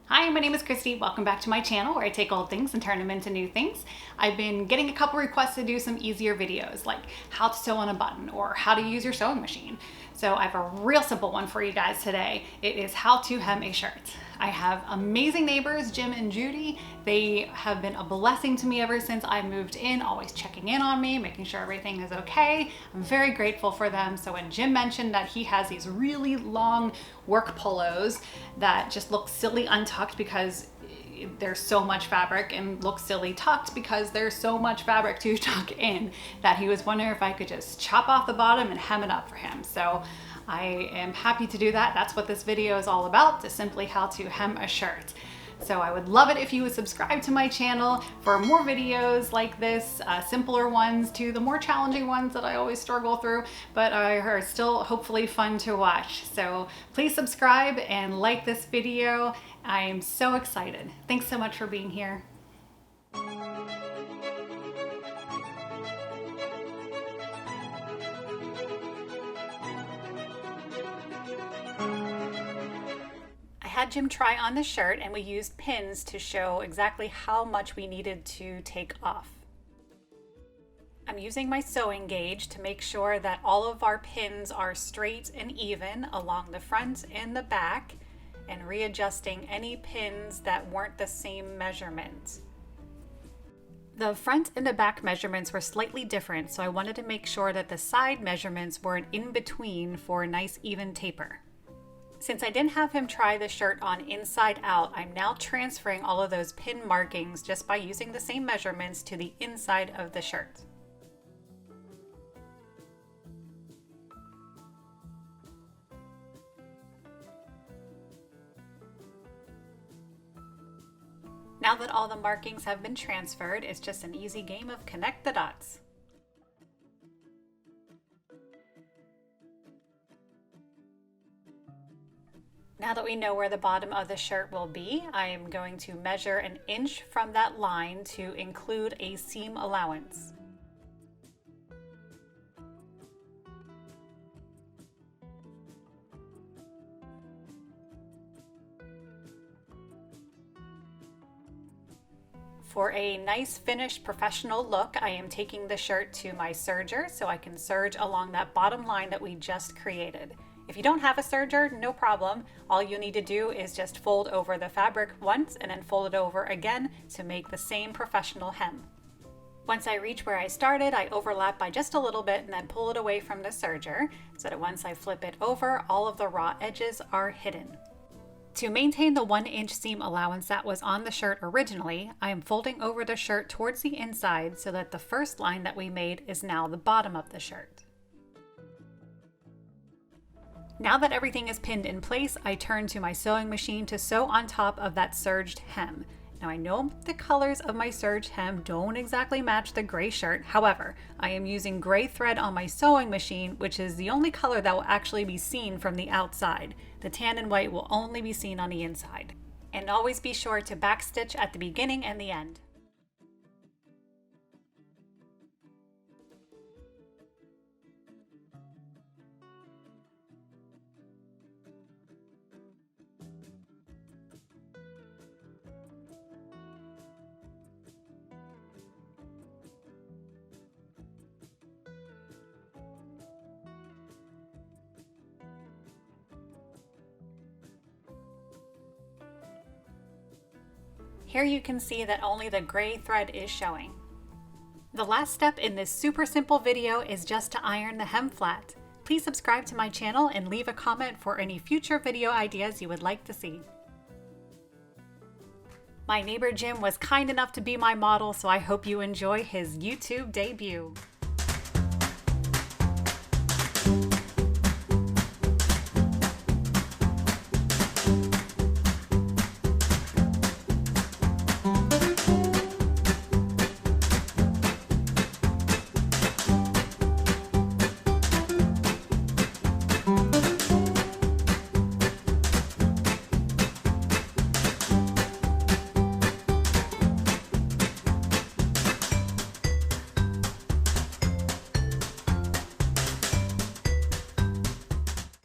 Hi, my name is Christy. Welcome back to my channel where I take old things and turn them into new things. I've been getting a couple requests to do some easier videos like how to sew on a button or how to use your sewing machine. So I have a real simple one for you guys today. It is how to hem a shirt. I have amazing neighbors, Jim and Judy. They have been a blessing to me ever since I moved in, always checking in on me, making sure everything is okay. I'm very grateful for them. So when Jim mentioned that he has these really long work polos that just look silly untucked because there's so much fabric, and look silly tucked because there's so much fabric to tuck in, that he was wondering if I could just chop off the bottom and hem it up for him. So I am happy to do that. That's what this video is all about, just simply how to hem a shirt. So I would love it if you would subscribe to my channel for more videos like this, simpler ones to the more challenging ones that I always struggle through, but are still hopefully fun to watch. So please subscribe and like this video. I am so excited. Thanks so much for being here. I had Jim try on the shirt, and we used pins to show exactly how much we needed to take off. I'm using my sewing gauge to make sure that all of our pins are straight and even along the front and the back, and readjusting any pins that weren't the same measurement. The front and the back measurements were slightly different, so I wanted to make sure that the side measurements were in between for a nice even taper. Since I didn't have him try the shirt on inside out, I'm now transferring all of those pin markings just by using the same measurements to the inside of the shirt. Now that all the markings have been transferred, it's just an easy game of connect the dots. Now that we know where the bottom of the shirt will be, I am going to measure an inch from that line to include a seam allowance. For a nice finished professional look, I am taking the shirt to my serger so I can serge along that bottom line that we just created. If you don't have a serger, no problem. All you need to do is just fold over the fabric once and then fold it over again to make the same professional hem. Once I reach where I started, I overlap by just a little bit and then pull it away from the serger so that once I flip it over, all of the raw edges are hidden. To maintain the 1-inch seam allowance that was on the shirt originally, I am folding over the shirt towards the inside so that the first line that we made is now the bottom of the shirt. Now that everything is pinned in place, I turn to my sewing machine to sew on top of that serged hem. Now I know the colors of my serged hem don't exactly match the gray shirt. However, I am using gray thread on my sewing machine, which is the only color that will actually be seen from the outside. The tan and white will only be seen on the inside. And always be sure to backstitch at the beginning and the end. Here you can see that only the gray thread is showing. The last step in this super simple video is just to iron the hem flat. Please subscribe to my channel and leave a comment for any future video ideas you would like to see. My neighbor Jim was kind enough to be my model, so I hope you enjoy his YouTube debut.